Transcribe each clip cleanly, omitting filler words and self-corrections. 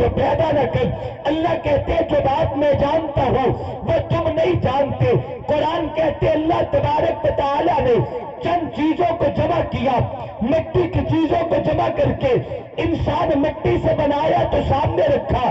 کو پیدا نہ کر۔ اللہ کہتے ہیں جو بات میں جانتا ہوں وہ تم نہیں جانتے۔ قرآن کہتے اللہ تبارک و تعالیٰ نے چند چیزوں کو جمع کیا، مٹی کی چیزوں کو جمع کر کے انسان مٹی سے بنایا تو سامنے رکھا،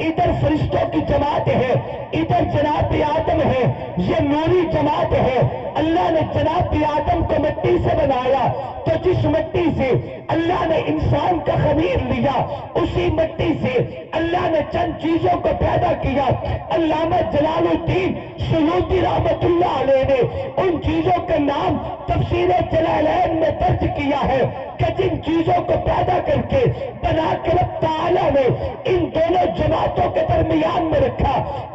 ادھر فرشتوں کی جماعت ہے، ادھر جناب آدم ہے، یہ نوری جماعت ہے۔ اللہ نے جناب آدم کو مٹی سے بنایا تو جس مٹی سے اللہ نے انسان کا خمیر لیا اسی مٹی سے اللہ نے چند چیزوں کو پیدا کیا۔ علامہ جلال الدین سیوطی رحمت اللہ علیہ نے ان چیزوں کا نام تفسیر جلالین میں درج کیا ہے کہ جن چیزوں کو پیدا کر کے بنا کے رب تعالیٰ نے ان دونوں جماعتوں کے درمیان میں رکھا۔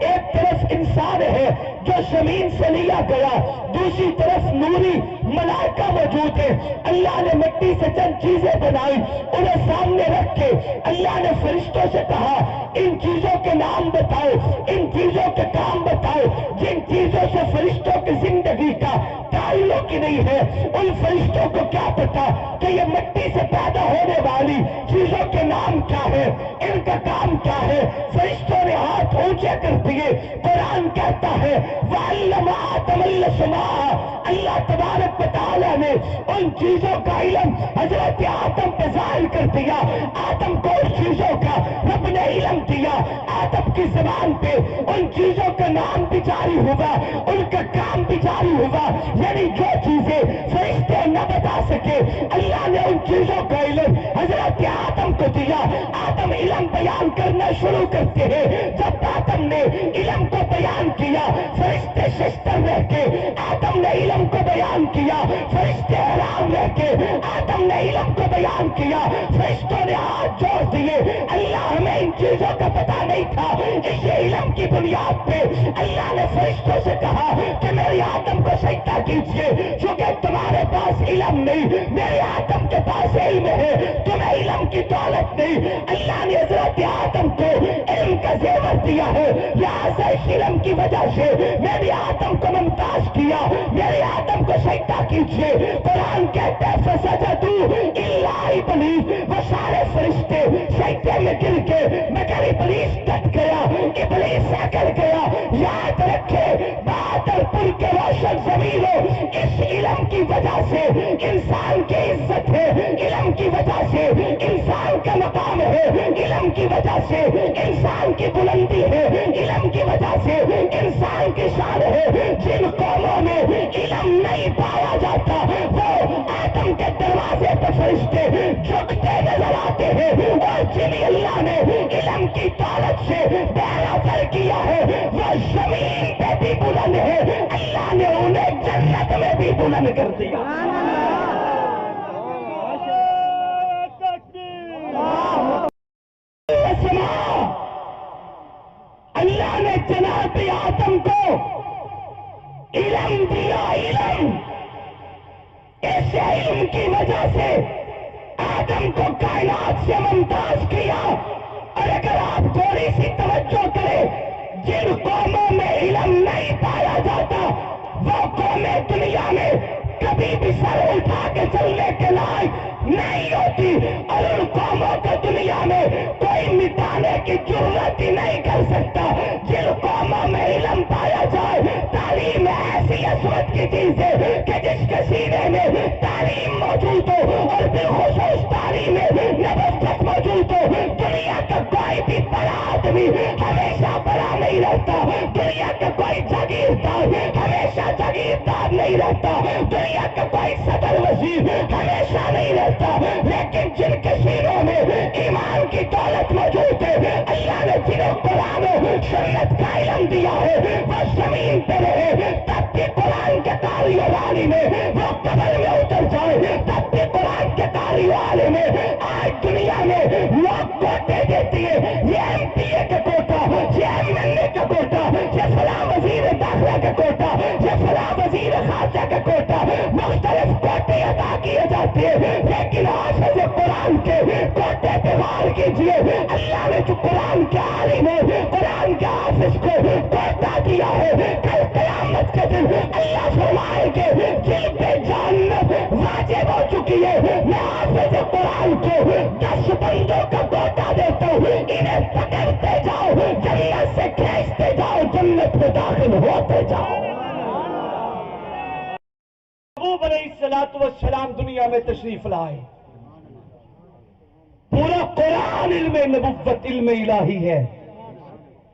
ایک طرف انسان ہے جو زمین سے لیا گیا، دوسری طرف نوری ملائکہ موجود ہے۔ اللہ نے مٹی سے چند چیزیں بنائی، انہیں سامنے رکھ کے اللہ نے فرشتوں سے کہا ان چیزوں کے نام بتاؤ، ان چیزوں کے کام بتاؤ جن چیزوں سے فرشتوں کی زندگی کا تعلق ہی نہیں ہے۔ ان فرشتوں کو کیا پتا کہ یہ مٹی سے پیدا ہونے والی چیزوں کے نام کیا ہے، ان کا کام کیا ہے؟ فرشتوں نے ہاتھ اونچے کر دیے۔ قرآن کہتا ہے وَعَلَّمَ آدَمَ الْأَسْمَاءَ، اللہ تبارک و تعالیٰ نے ان چیزوں کا علم حضرت آدم پہ ظاہر کر دیا۔ آدم کو اس چیزوں کا رب نے علم دیا، آدم کی زبان پہ ان چیزوں کا نام بھی جاری ہوا، ان کا کام بھی جاری ہوا۔ یعنی جو چیزیں فرشتے نہ بتا سکے اللہ نے ان چیزوں کا علم حضرت آدم کو دیا۔ آدم علم بیان کرنا شروع کرتے ہیں۔ جب آدم نے علم کو بیان کیا فرشتے ششتر رہ کے آدم نے علم کو بیان کیا، فرشتے حیران رہ کے آدم نے علم کو بیان کیا۔ فرشتوں نے ہاتھ جوڑ دیے، اللہ ہمیں ان چیزوں کا پتہ نہیں تھا۔ اسی علم کی بنیاد پہ اللہ نے فرشتوں سے کہا کہ میری آدم کو سجدہ کیجیے، چونکہ تمہارے پاس علم نہیں، میرے آدم کے پاس علم ہے، تمہیں علم کی دولت نہیں۔ اللہ نے حضرت آدم کو علم کا زیور دیا ہے، لہٰذا اس علم کی وجہ سے میرے آدم کو ممتاز کیا، میرے آدم کو سجدہ کیجیے۔ قرآن کہتا ہے فسجدوا الا ابلیس، وہ سارے فرشتے سجدے میں گر کے مگر ابلیس ڈٹ گیا، ابلیس اکڑ گیا۔ یاد رکھے بہادر پور کے روشن زمینوں، اس علم کی وجہ سے انسان کی عزت ہے، علم کی وجہ سے انسان کا مقام ہے، علم کی وجہ سے انسان کی بلندی ہے، علم کی وجہ سے انسان کی شان ہے۔ جن قوموں میں علم نہیں پایا جاتا وہ آدم کے دروازے پہ فرشتے جھکتے نظر آتے ہیں، اور جنہیں اللہ نے علم کی دولت سے بیڑا کر کیا ہے وہ زمین پہ بھی بلند ہے، اللہ نے انہیں جنت میں بھی بلند کر دیا۔ اللہ نے جناب آدم کو علم دیا، علم، اس علم کی وجہ سے آدم کو کائنات سے ممتاز کیا۔ اور اگر آپ تھوڑی سی توجہ کریں، جن قوموں میں علم نہیں پایا جاتا وہ قومیں دنیا میں کبھی بھی سر اٹھا کے چلنے کے لائق نہیں ہوتی، اور ان قوموں کو دنیا میں کوئی مٹانے کی ضرورت ہی نہیں کر سکتا۔ جن قوموں میں علم پایا جائے، تعلیم ایسی عصمت کی چیز ہے کہ جس کے سینے میں تعلیم موجود ہو اور بالخصوص تعلیم نبوت موجود ہو، دنیا کا کوئی بھی بڑا آدمی ہمیشہ بڑا نہیں رہتا، دنیا کا کوئی جاگیردار ہمیشہ جاگیردار نہیں رہتا، دنیا کا کوئی صدر وزیر ہمیشہ نہیں رہتا، لیکن جن کے سینوں میں ایمان کی دولت موجود ہے، اللہ نے جنہیں قرآن و سنت کا علم دیا ہے وہ زمین پہ رہے، تب بھی قرآن کے قاری و عالم وہ قبر میں اتر جائے، تب بھی قرآن کے قاری و عالم آج دنیا میں لوگ کوٹے دیتی ہے، یہ ایم پی اے کا کوٹا، یہ ایم ایل اے کا کوٹا، یہ فلاں وزیر داخلہ کا کوٹا، یہ فلاں وزیر خارجہ کا کوٹا، مختلف کوٹے ادا کیے جاتے ہیں، لیکن حافظ قرآن کے کوٹے پہ غور کیجیے۔ اللہ نے جو قرآن کے عالم ہے، قرآن کے حافظ کو کوٹا دیا ہے، کل قیامت کے دن اللہ فرمائے کہ جن پہ جہنم واجب ہو چکی ہے، میں حافظ قرآن کو 10 بندوں کا کوٹا دیتا ہوں، انہیں انہیں پکڑتے جاؤ، جنت سے کھینچتے جاؤ، جنت میں داخل ہوتے جاؤ۔ یعقوب علیہ السلام دنیا میں تشریف لائے، پورا قرآن علم نبوت، علم الہی ہے،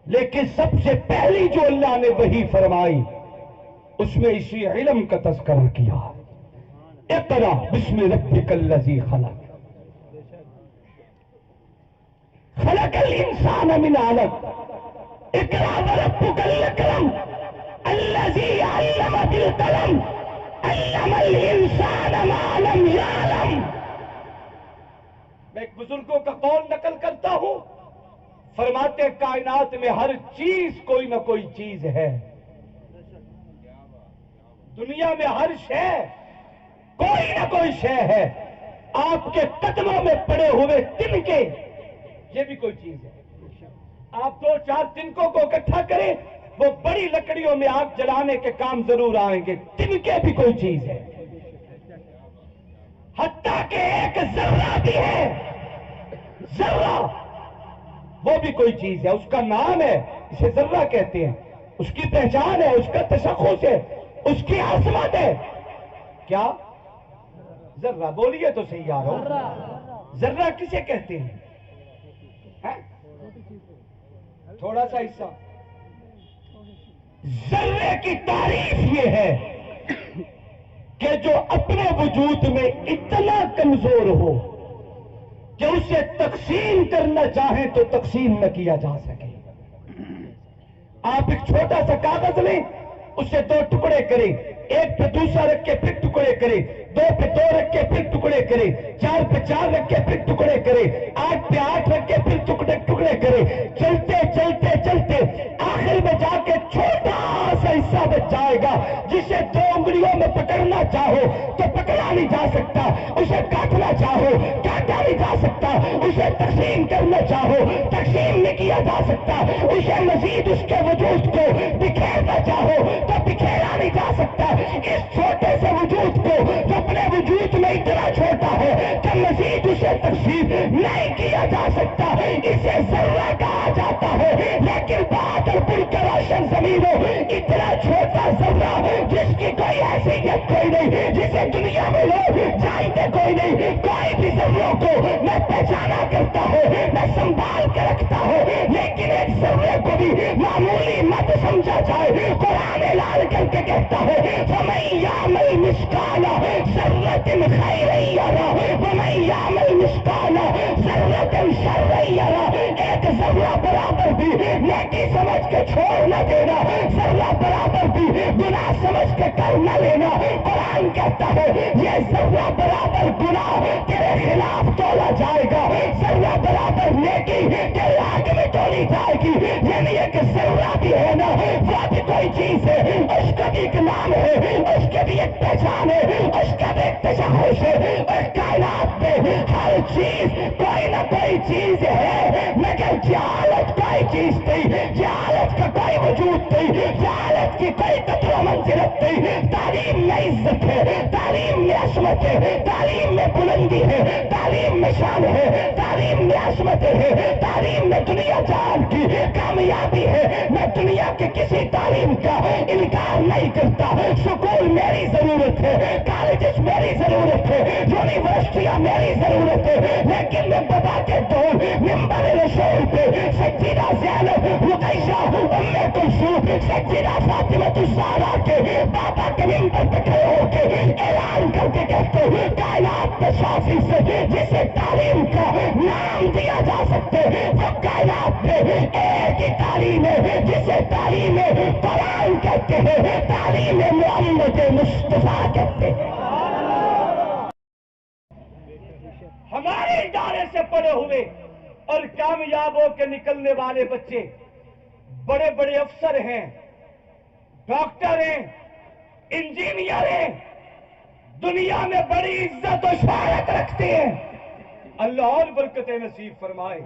لیکن سب سے پہلی جو اللہ نے وحی فرمائی اس میں اسی علم کا تذکرہ کیا۔ اقرا بسم ربک الذی خلق، خلق الانسان من علق، اقرا وربک الاکرم الذی علم بالقلم علم الانسان ما لم یعلم۔ میں ایک بزرگوں کا قول نقل کرتا ہوں، فرماتے کائنات میں ہر چیز کوئی نہ کوئی چیز ہے، دنیا میں ہر شے کوئی نہ کوئی شے ہے، آپ کے قدموں میں پڑے ہوئے تنکے یہ بھی کوئی چیز ہے، آپ 2-4 تنکوں کو اکٹھا کریں وہ بڑی لکڑیوں میں آگ جلانے کے کام ضرور آئیں گے، تنکے بھی کوئی چیز ہے، حتیٰ کہ ایک ذرہ بھی ہے، ذرہ وہ بھی کوئی چیز ہے، اس کا نام ہے، اسے ذرہ کہتے ہیں، اس کی پہچان ہے، اس کا تشخص ہے، اس کی عظمت ہے، کیا ذرہ؟ بولیے تو صحیح یارو، ذرہ کسے کہتے ہیں؟ تھوڑا سا حصہ، ذرے کی تعریف یہ ہے کہ جو اپنے وجود میں اتنا کمزور ہو کہ اسے تقسیم کرنا چاہیں تو تقسیم نہ کیا جا سکے۔ آپ ایک چھوٹا سا کاغذ لیں، اسے 2 ٹکڑے کریں، ایک پہ دوسرا رکھ کے پھر ٹکڑے کریں، 2 پہ 2 رکھ کے پھر ٹکڑے کریں، 4 پہ 4 رکھ کے پھر ٹکڑے کریں، 8 پہ 8 رکھ کے پھر ٹکڑے کریں، چلتے چلتے چلتے آخر میں جا کے چھوٹا سا حصہ بچ جائے گا جسے 2 انگلیوں میں پکڑنا چاہو تو پکڑا نہیں جا سکتا، اسے کاٹنا چاہو کاٹا نہیں جا سکتا، اسے تقسیم کرنا چاہو تقسیم نہیں کیا جا سکتا، اسے مزید اس کے وجود کو بکھیرنا چاہو تو بکھیرا نہیں جا سکتا۔ اس چھوٹے سے وجود کو جو اپنے وجود میں اتنا چھوٹا ہے کہ مزید اسے تقسیم نہیں کیا جا سکتا، اسے ذرہ کہا جاتا ہے۔ لیکن بات اور پل کے روشن زمینوں اتنا چھوٹا ذرہ جس کی کوئی حیثیت کوئی نہیں، جسے دنیا میں لوگ جانتے کوئی نہیں، کوئی بھی ذروں کو میں پہچانا کرتا ہوں، میں سنبھال کے رکھتا ہوں، لیکن ایک ذرے کو بھی معمولی مت سمجھا جائے۔ قرآن اعلان کر کے کہتا ہے فَمَن يَعْمَلْ مِثْقَالَ ذَرَّةٍ خَيْرًا يَرَهُ وَمَن يَعْمَلْ مِثْقَالَ ذَرَّةٍ شَرًّا يَرَهُ۔ ایک ذرہ برابر بھی نیکی سمجھ کے چھوڑ نہ دینا، ذرہ برابر بھی گناہ سمجھ کے کر نہ لینا۔ قرآن کہتا ہے یہ ذرہ برابر گناہ تیرے خلاف تولا جائے گا، ذرہ برابر نیکی تیرے حق میں تولی جائے گی۔ یعنی ایک ذرہ بھی ہے نا، وہ بھی کوئی چیز ہے، اس کا بھی ایک نام ہے، اس کی بھی ایک پہچان ہے، اس کا بھی ایک تشخص ہے۔ اور کائنات میں ہر چیز کوئی نہ کوئی چیز ہے، مگر جہالت کوئی چیز نہیں، جہالت کا کوئی وجود نہیں، جہالت کی کوئی قدر و منزلت نہیں۔ تعلیم میں عزت ہے، تعلیم میں عصمت ہے، تعلیم میں بلندی ہے، تعلیم میں شان ہے، تعلیم میں عصمت ہے، تعلیم میں دنیا جان کی کامیابی ہے۔ میں دنیا کے کسی تعلیم کا انکار نہیں کرتا، سکول میری ضرورت ہے، کالجز میری ضرورت ہے، یونیورسٹیاں میری ضرورت ہے، لیکن میں بابا کے دور ممبر رسول پہ سیدہ زینب، رقیہ، ام کلثوم، سیدہ فاطمہ الزہرا کے بابا کے ممبر پہ کھڑے ہو کے اعلان کر کے کہتے ہیں کائنات میں 100% جسے تعلیم کا نام دیا جا سکتے وہ کائنات میں ایک ہی تعلیم ہے جسے تعلیم قرآن کہتے ہیں، تعلیم محمد مصطفیٰ کہتے ہیں۔ ہمارے ادارے سے پڑھے ہوئے اور کامیاب ہو کے نکلنے والے بچے بڑے بڑے افسر ہیں، ڈاکٹر ہیں، انجینئر ہیں، دنیا میں بڑی عزت و شہرت رکھتے ہیں۔ اللہ اور برکتیں نصیب فرمائے۔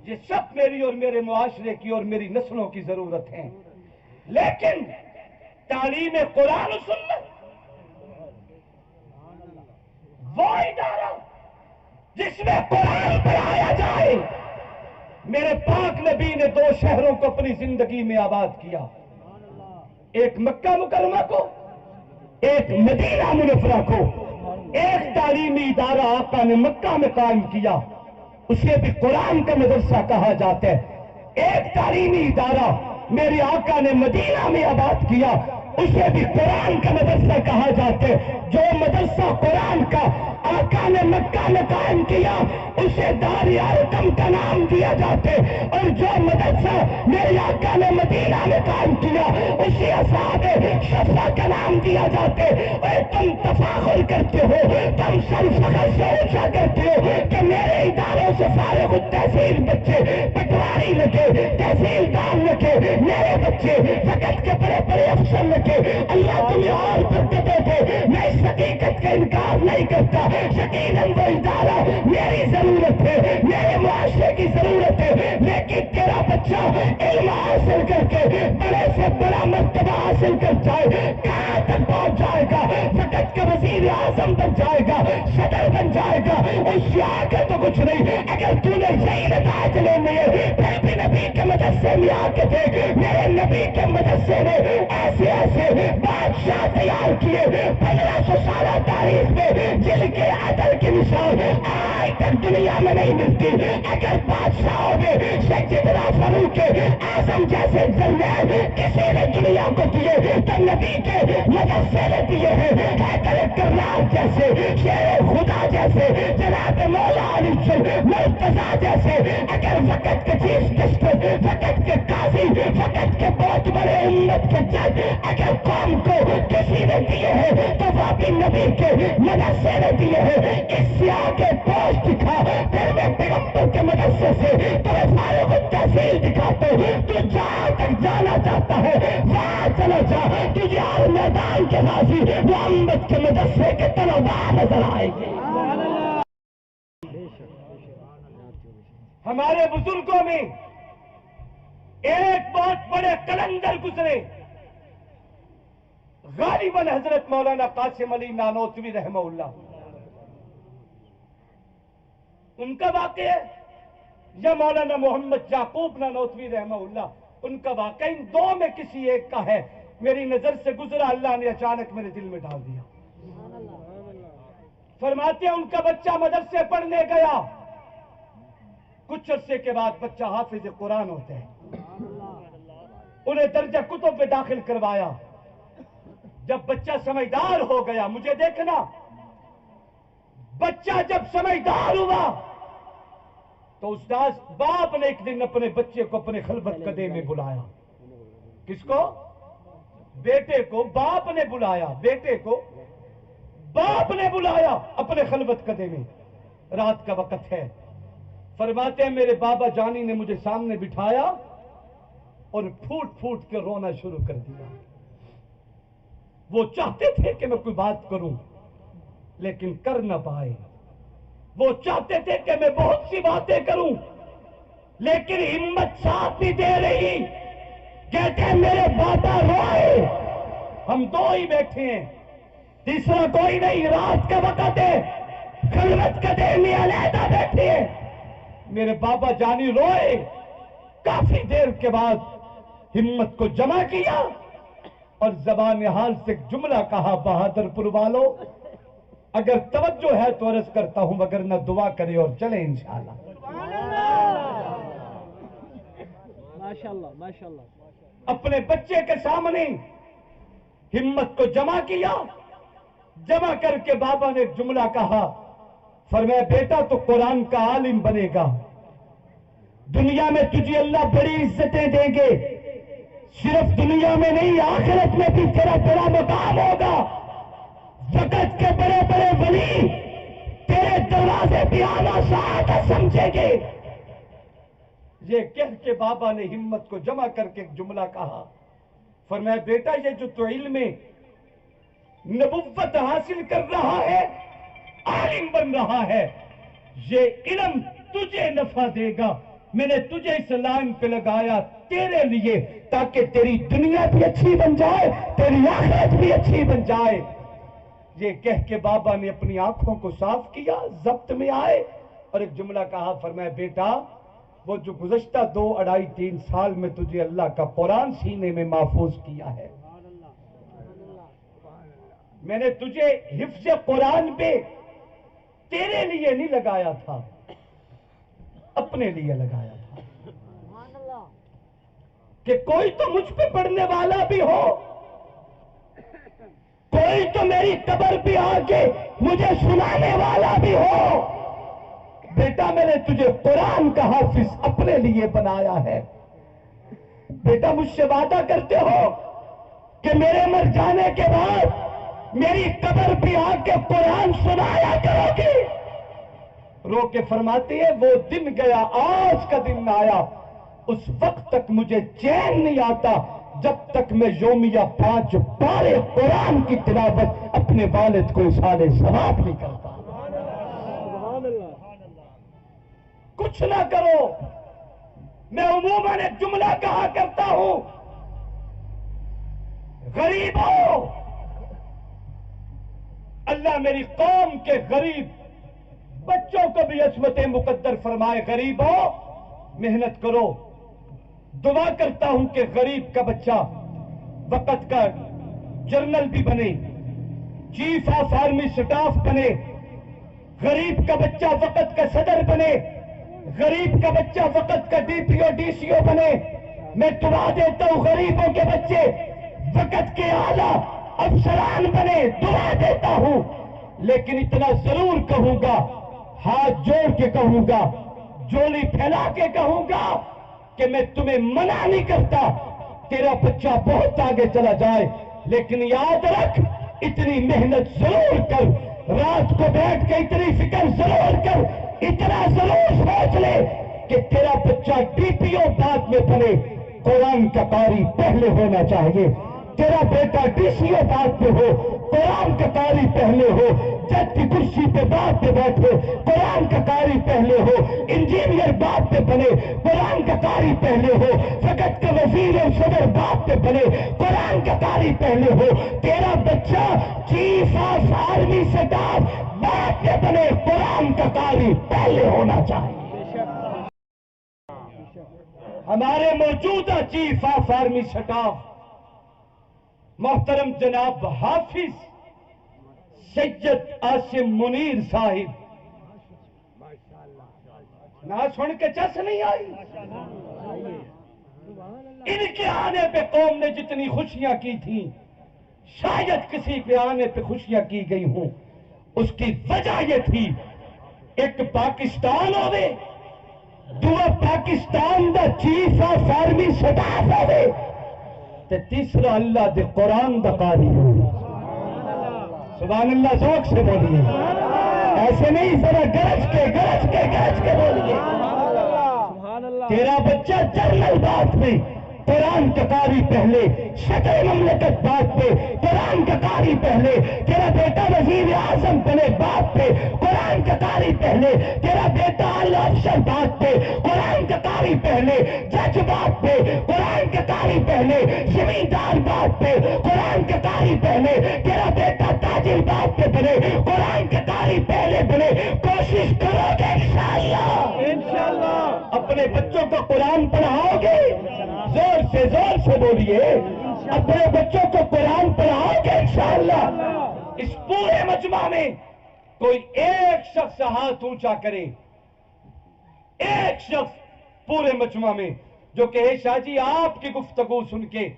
یہ سب میری اور میرے معاشرے کی اور میری نسلوں کی ضرورت ہے، لیکن تعلیم قرآن و سنت وہ ادارہ جس میں قرآن پڑھایا جائے، میرے پاک نبی نے 2 شہروں کو اپنی زندگی میں آباد کیا، ایک مکہ مکرمہ کو، ایک مدینہ منورہ کو۔ ایک تعلیمی ادارہ آقا نے مکہ میں قائم کیا، اسے بھی قرآن کا مدرسہ کہا جاتا ہے۔ ایک تعلیمی ادارہ میرے آقا نے مدینہ میں آباد کیا، اسے بھی قرآن کا مدرسہ کہا جاتا ہے۔ جو مدرسہ قرآن کا آقا نے مکہ میں قائم کیا اسے دار ارقم کا نام دیا جاتا ہے، اور جو مدرسہ میرے آقا نے مدینہ میں قائم کیا اسے اصحاب شفا کا نام دیا جاتا ہے۔ اور تم تفاخر کرتے ہو، تم سر فخر سے اونچا کرتے ہو کہ میرے اداروں سے فارغ التحصیل بچے پٹواری لگے، تحصیلدار لگے، میرے بچے فقط کے بڑے بڑے افسر لگے۔ اللہ تمہیں اور برکتیں دے، میں اس حقیقت کا انکار نہیں کرتا۔ یقیناً وہ ادارہ میری ضرورت ہے، میرے معاشرے کی ضرورت ہے، لیکن تیرا بچہ علم حاصل کر کے بڑے سے بڑا مرتبہ حاصل کر جائے، کہاں تک پہنچ جائے گا؟ فقط کا وزیر اعظم بن جائے گا، صدر بن جائے گا، اس سے آگے تو کچھ نہیں۔ اگر تو نے صحیح نتائج لینے ہیں پھر بھی نبی کے مدرسے میں آ کے دیکھ، میرے نبی کے مدرسے نے ایسے ایسے بادشاہ تیار کیے 1500 سالہ تاریخ میں جن کے عدل کی مثال آج تک دنیا میں نہیں ملتی۔ اگر بادشاہوں نے سیدنا فاروق اعظم جیسے جنرل کسی نے دنیا کو دیے تو نبی کے مدرسے نے دیے ہیں۔ حیدر کرار جیسے، شیر خدا جیسے، جناب مولا علی مرتضیٰ جیسے، اگر وقت کے چیف جسٹس، وقت کے قاضی، وقت کے بہت بڑے امت کے جج اگر قوم کو کسی نے دیے ہیں تو وہ بھی نبی کے مدرسے نے دیے ہیں۔ اس سے آگے پوسٹ دکھا، پھر میں پیغمبر کے مدرسے سے تمہیں فارغ التحصیل دکھاتا ہوں۔ تو جہاں تک جانا چاہتا ہے وہاں چلا جا، تجھے ہر میدان کے غازی محمد کے مدرسے کے طلباء نظر آئے گے۔ ہمارے بزرگوں میں ایک بہت بڑے قلندر گزرے، غالباً حضرت مولانا قاسم علی نانوتوی رحمہ اللہ، ان کا واقعہ ہے، یا مولانا محمد یعقوب نانوتوی رحمہ اللہ، ان کا واقعہ، ان دو میں کسی ایک کا ہے۔ میری نظر سے گزرا، اللہ نے اچانک میرے دل میں ڈال دیا۔ فرماتے ہیں ان کا بچہ مدرسے پڑھنے گیا، کچھ عرصے کے بعد بچہ حافظ قرآن ہوتا ہے، انہیں درجہ کتب پہ داخل کروایا۔ جب بچہ سمجھدار ہو گیا، مجھے دیکھنا، بچہ جب سمجھدار ہوا تو استاذ باپ نے ایک دن اپنے بچے کو اپنے خلوت قدے میں بلایا۔ کس کو؟ بیٹے کو باپ نے بلایا، بیٹے کو باپ نے بلایا اپنے خلوت قدے میں، رات کا وقت ہے۔ فرماتے ہیں میرے بابا جانی نے مجھے سامنے بٹھایا اور پھوٹ پھوٹ کے رونا شروع کر دیا۔ وہ چاہتے تھے کہ میں کوئی بات کروں لیکن کر نہ پائے، وہ چاہتے تھے کہ میں بہت سی باتیں کروں لیکن ہمت ساتھ نہیں دے رہی۔ کہتے ہیں میرے بابا روئے، ہم دو ہی بیٹھے ہیں، تیسرا کوئی نہیں، رات کا وقت ہے، خلوت قدے میں علیحدہ بیٹھے ہیں۔ میرے بابا جانی روئے، کافی دیر کے بعد ہمت کو جمع کیا اور زبان حال سے ایک جملہ کہا، بہادر پور والو اگر توجہ ہے تو عرض کرتا ہوں، وگرنہ دعا کرے اور چلے انشاءاللہ۔ ماشاءاللہ ماشاءاللہ۔ اپنے بچے کے سامنے ہمت کو جمع کیا، جمع کر کے بابا نے ایک جملہ کہا، فرمایا بیٹا تو قرآن کا عالم بنے گا، دنیا میں تجھے اللہ بڑی عزتیں دیں گے، صرف دنیا میں نہیں آخرت میں بھی تیرا بڑا مقام ہوگا، وقت کے بڑے بڑے ولی تیرے دروازے پہ آنا سعادت سمجھے گے۔ یہ کہہ کے بابا نے ہمت کو جمع کر کے ایک جملہ کہا، فرمایا بیٹا یہ جو تو علم نبوت حاصل کر رہا ہے، عالم بن رہا ہے، یہ علم تجھے نفع دے گا، میں نے تجھے اس لائن پہ لگایا تیرے لیے تاکہ تیری دنیا بھی اچھی بن جائے، تیری آخرت بھی اچھی بن جائے۔ یہ کہہ کے بابا نے اپنی آنکھوں کو صاف کیا، ضبط میں آئے اور ایک جملہ کہا، فرمایا بیٹا وہ جو گزشتہ 2, 2.5, 3 سال میں تجھے اللہ کا قرآن سینے میں محفوظ کیا ہے. میں نے تجھے حفظ قرآن پہ تیرے لیے نہیں لگایا تھا, اپنے لیے لگایا تھا کہ کوئی تو مجھ پہ پڑھنے والا بھی ہو, کوئی تو میری قبر پہ آ کے مجھے سنانے والا بھی ہو. بیٹا میں نے تجھے قرآن کا حافظ اپنے لیے بنایا ہے. بیٹا مجھ سے وعدہ کرتے ہو کہ میرے مر جانے کے بعد میری قبر پہ آ کے قرآن سنایا کرو گے. رو کے فرماتی ہے وہ دن گیا, آج کا دن آیا, اس وقت تک مجھے چین نہیں آتا جب تک میں یومیہ 5 پارے قرآن کی تلاوت اپنے والد کو اصحال ثواب نہیں کرتا. کچھ نہ کرو. میں عموماً ایک جملہ کہا کرتا ہوں, غریبوں, اللہ میری قوم کے غریب بچوں کو بھی عصمت مقدر فرمائے. غریبوں محنت کرو. دعا کرتا ہوں کہ غریب کا بچہ وقت کا جرنل بھی بنے, چیف آف آرمی سٹاف بنے, غریب کا بچہ وقت کا صدر بنے, غریب کا بچہ وقت کا D P O D C او بنے. میں دعا دیتا ہوں غریبوں کے بچے وقت کے اعلیٰ افسران بنے, دعا دیتا ہوں. لیکن اتنا ضرور کہوں گا, ہاتھ جوڑ کے کہوں گا, جولی پھیلا کے کہوں گا کہ میں تمہیں منع نہیں کرتا تیرا بچہ بہت آگے چلا جائے, لیکن یاد رکھ اتنی محنت ضرور کر, رات کو بیٹھ کے اتنی فکر ضرور کر, اتنا ضرور سوچ لے کہ تیرا بچہ ڈی پی او بعد میں بنے, قرآن کا قاری پہلے ہونا چاہیے. تیرا بیٹا ڈی سی او بعد میں ہو, قرآن کا قاری پہلے ہو. جج کی کرسی پہ بعد میں بیٹھے, قرآن کا قاری پہلے ہو. انجینئر بعد میں بنے, قرآن کا قاری پہلے ہو. فقط کا وزیر صدر بعد میں بنے, قرآن کا قاری پہلے ہو. تیرا بچہ چیف آف آرمی سٹاف بعد میں بنے, قرآن کا قاری پہلے ہونا چاہیے. ہمارے موجودہ چیف آف آرمی سٹاف محترم جناب حافظ سید عاصم منیر صاحب, نہ سن کے چس نہیں آئی. ان کے آنے پہ قوم نے جتنی خوشیاں کی تھیں شاید کسی کے آنے پہ خوشیاں کی گئی ہوں. اس کی وجہ یہ تھی, ایک پاکستان ہوئے, دو پاکستان دا چیف آف آرمی سٹاف ہوئے, تے تیسرا اللہ دے قرآن دا قاری ہو. سبحان اللہ, ذوق سے بولیے, ایسے نہیں, ذرا گرج کے بولیے. تیرا بچہ جنرل بات میں قرآن کا قاری پہلے, صدر مملکت بات پہ قرآن کا قاری پہلے, تیرا بیٹا وزیر اعظم بنے بات پہ قرآن کا قاری پہلے, تیرا بیٹا اعلیٰ افسر بات پہ قرآن کا قاری پہلے, جج بات پہ قرآن کا قاری پہلے, زمیندار بات پہ قرآن کا قاری پہلے, تیرا بیٹا تاجر بات پہ بنے, قرآن کا قاری پہلے بنے. کوشش کرو گے انشاءاللہ اپنے بچوں کو قرآن پڑھاؤ گے, زور سے بولیے, اپنے بچوں کو قرآن پڑھاؤ گے انشاءاللہ. اس پورے مجمع میں کوئی ایک شخص ہاتھ اونچا کرے, ایک شخص پورے مجمع میں جو کہے شاہ جی آپ کی گفتگو سن کے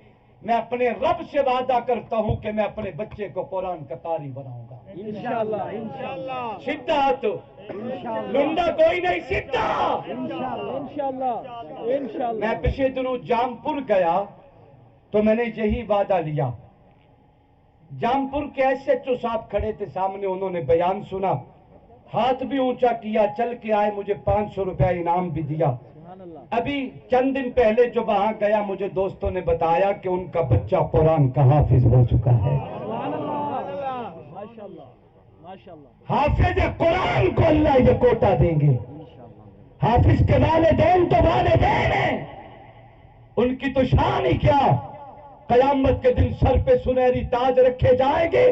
میں اپنے رب سے وعدہ کرتا ہوں کہ میں اپنے بچے کو قرآن کا قاری بناؤں گا انشاءاللہ. سدھا تو لنڈا کوئی نہیں, سدھا انشاءاللہ. میں پچھلے دنوں جام پور گیا تو میں نے یہی وعدہ لیا. جام پور کے ایس ایچ او صاحب کھڑے تھے سامنے, انہوں نے بیان سنا, ہاتھ بھی اونچا کیا, چل کے آئے, مجھے 500 روپیہ انعام بھی دیا. ابھی چند دن پہلے جو وہاں گیا مجھے دوستوں نے بتایا کہ ان کا بچہ قرآن کا حافظ ہو چکا ہے. حافظ قرآن کو اللہ یہ کوٹا دیں گے. حافظ کے والدین تو والدین ہیں, ان کی تو شان ہی کیا, قیامت کے دن سر پہ سنہری تاج رکھے جائیں گے,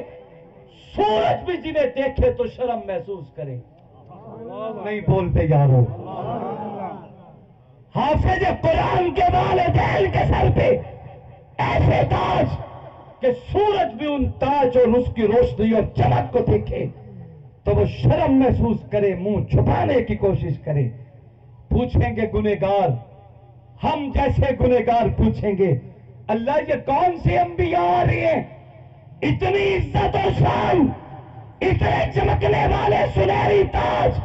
سورج بھی جنہیں دیکھے تو شرم محسوس کرے. نہیں بولتے یارو. حافظ قرآن کے والدین کے سر پہ ایسے تاج کہ سورج بھی ان تاج اور اس کی روشنی اور چمک کو دیکھے تو وہ شرم محسوس کرے، منہ چھپانے کی کوشش کرے. پوچھیں گے گنہگار، ہم جیسے گنہگار پوچھیں گے اللہ یہ کون سے انبیاء آ رہی ہیں، اتنی عزت و شان، اتنے چمکنے والے سنہری تاج،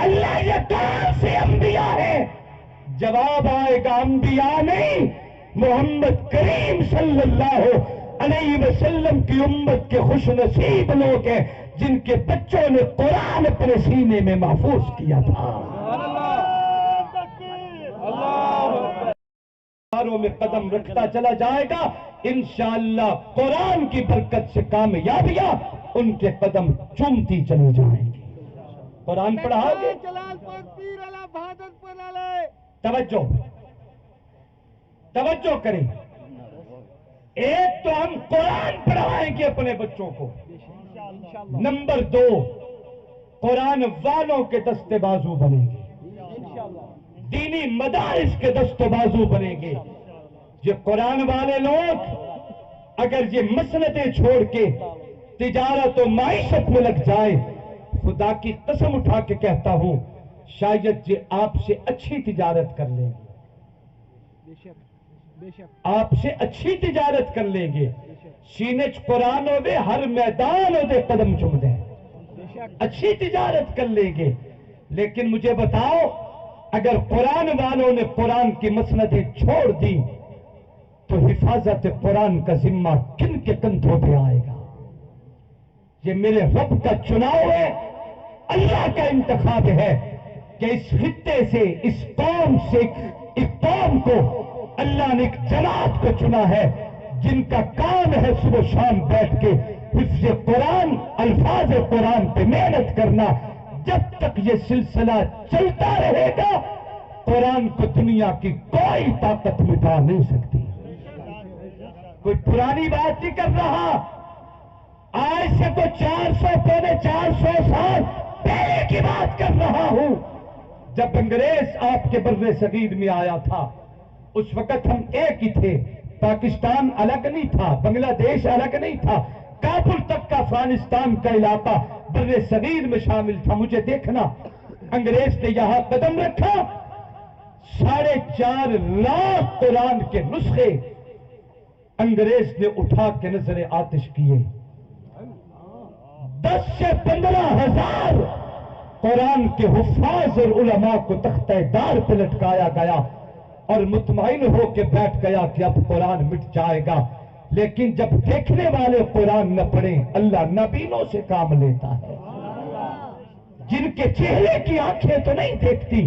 اللہ یہ کون سے انبیاء ہیں؟ جواب آئے گا انبیاء نہیں، محمد کریم صلی اللہ علیہ وسلم کی امت کے خوش نصیب لوگ ہیں جن کے بچوں نے قرآن اپنے سینے میں محفوظ کیا تھا. میں قدم رکھتا چلا جائے گا انشاءاللہ قرآن کی برکت سے کامیابیاں ان کے قدم چومتی چلی جائیں گی. قرآن پڑھا گے، توجہ توجہ کریں. ایک تو ہم قرآن پڑھائیں گے اپنے بچوں کو، نمبر 2 قرآن والوں کے دستے بازو بنیں گے، دینی مدارس کے دست بازو بنیں گے. یہ قرآن والے لوگ اگر یہ مسندیں چھوڑ کے تجارت و معیشت میں لگ جائیں، خدا کی قسم اٹھا کے کہتا ہوں شاید یہ آپ سے اچھی تجارت کر لیں گے، آپ سے اچھی تجارت کر لیں گے. سینے قرآن ہو دے، ہر میدان ہو دے قدم چم دیں، اچھی تجارت کر لیں گے. لیکن مجھے بتاؤ اگر قرآن والوں نے قرآن کی مسندیں چھوڑ دی تو حفاظت قرآن کا ذمہ کن کے کندھوں پہ آئے گا؟ یہ میرے رب کا چناؤ ہے، اللہ کا انتخاب ہے کہ اس خطے سے، اس قوم سے، اس قوم کو اللہ نے ایک جماعت کو چنا ہے جن کا کام ہے صبح شام بیٹھ کے حفظ قرآن، الفاظ قرآن پہ محنت کرنا. جب تک یہ سلسلہ چلتا رہے گا قرآن کو دنیا کی کوئی طاقت مٹا نہیں سکتی. کوئی پرانی بات نہیں کر رہا، آج سے تو 400 سال پہلے کی بات کر رہا ہوں. جب انگریز آپ کے بر صغیر میں آیا تھا اس وقت ہم ایک ہی تھے، پاکستان الگ نہیں تھا، بنگلہ دیش الگ نہیں تھا، کابل تک کا افغانستان کا علاقہ بر صغیر میں شامل تھا. مجھے دیکھنا انگریز نے یہاں قدم رکھا، 4.5 لاکھ قرآن کے نسخے انگریز نے اٹھا کے نظر آتش کیے. 10 سے 15 ہزار قرآن کے حفاظ اور علماء کو تختہ دار پہ لٹکایا گیا اور مطمئن ہو کے بیٹھ گیا کہ اب قرآن مٹ جائے گا. لیکن جب دیکھنے والے قرآن نہ پڑھیں اللہ نبینوں سے کام لیتا ہے، جن کے چہرے کی آنکھیں تو نہیں دیکھتی